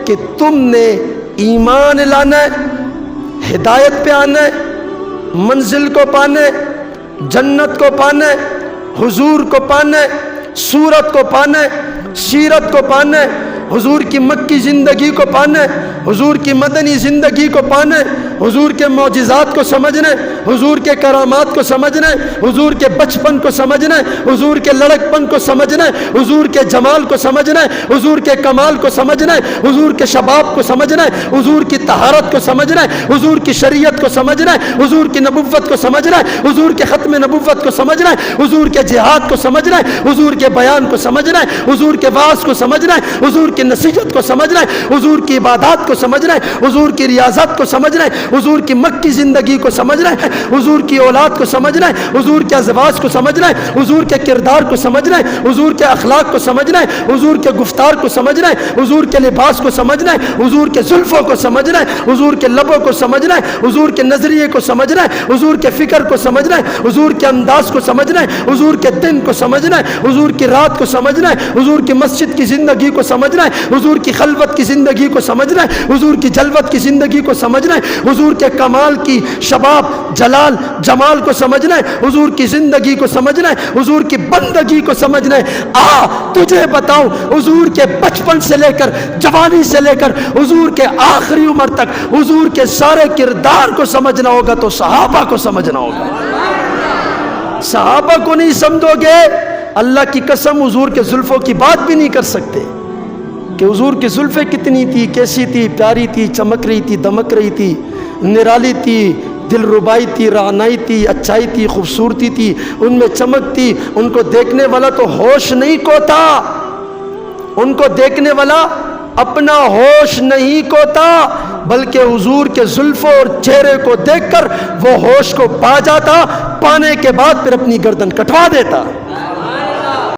کہ تم نے ایمان لانا ہے، ہدایت پہ آنا ہے، منزل کو پانا ہے، جنت کو پانا ہے، حضور کو پانا ہے، صورت کو پانا ہے، سیرت کو پانا ہے، حضور کی مکی زندگی کو پانا ہے، حضور کی مدنی زندگی کو پانا ہے، حضور کے معجزات کو سمجھنا ہے، حضور کے کرامات کو سمجھنا ہے، حضور کے بچپن کو سمجھنا ہے، حضور کے لڑکپن کو سمجھنا ہے، حضور کے جمال کو سمجھنا ہے، حضور کے کمال کو سمجھنا ہے، حضور کے شباب کو سمجھنا ہے، حضور کی طہارت کو سمجھنا ہے، حضور کی شریعت کو سمجھنا ہے، حضور کی نبوت کو سمجھنا ہے، حضور کے ختم نبوت کو سمجھنا ہے، حضور کے جہاد کو سمجھنا ہے، حضور کے بیان کو سمجھنا ہے، حضور کے واعظ کو سمجھنا ہے، حضور کی نصیحت کو سمجھنا ہے، حضور کی عبادات کو سمجھنا ہے، حضور کی ریاضت کو سمجھنا ہے، حضور کی مکی زندگی کو سمجھنا ہے، حضور کی اولاد کو سمجھنا ہے، حضور کے ازواج کو سمجھنا ہے، حضور کے کردار کو سمجھنا ہے، حضور کے اخلاق کو سمجھنا ہے، حضور کے گفتار کو سمجھنا ہے، حضور کے لباس کو سمجھنا ہے، حضور کے زلفوں کو سمجھنا ہے، حضور کے لبوں کو سمجھنا ہے، حضور کے نظریے کو سمجھنا ہے، حضور کے فکر کو سمجھنا ہے، حضور کے انداز کو سمجھنا ہے، حضور کے دن کو سمجھنا ہے، حضور کی رات کو سمجھنا ہے، حضور کی مسجد کی زندگی کو سمجھنا ہے، حضور کی خلوت کی زندگی کو سمجھنا ہے، حضور کی جلوت کی زندگی کو سمجھنا ہے، حضور کے کمال کی شباب جلال جمال کو سمجھنا ہے، حضور کی زندگی کو سمجھنا ہے، حضور کی بندگی کو سمجھنا ہے۔ تجھے بتاؤں، حضور کے بچپن سے لے کر جوانی سے لے کر حضور کے آخری عمر تک حضور کے سارے کردار کو سمجھنا ہوگا تو صحابہ کو سمجھنا ہوگا۔ صحابہ کو نہیں سمجھو گے، اللہ کی قسم حضور کے زلفوں کی بات بھی نہیں کر سکتے کہ حضور کی زلفیں کتنی تھی، کیسی تھی، پیاری تھی، چمک رہی تھی، دمک رہی تھی، نرالی تھی، دل ربائی تھی، رعنائی تھی، اچھائی تھی، خوبصورتی تھی، ان میں چمک تھی۔ ان کو دیکھنے والا تو ہوش نہیں کھوتا، ان کو دیکھنے والا اپنا ہوش نہیں کھوتا، بلکہ حضور کے زلفوں اور چہرے کو دیکھ کر وہ ہوش کو پا جاتا، پانے کے بعد پھر اپنی گردن کٹوا دیتا۔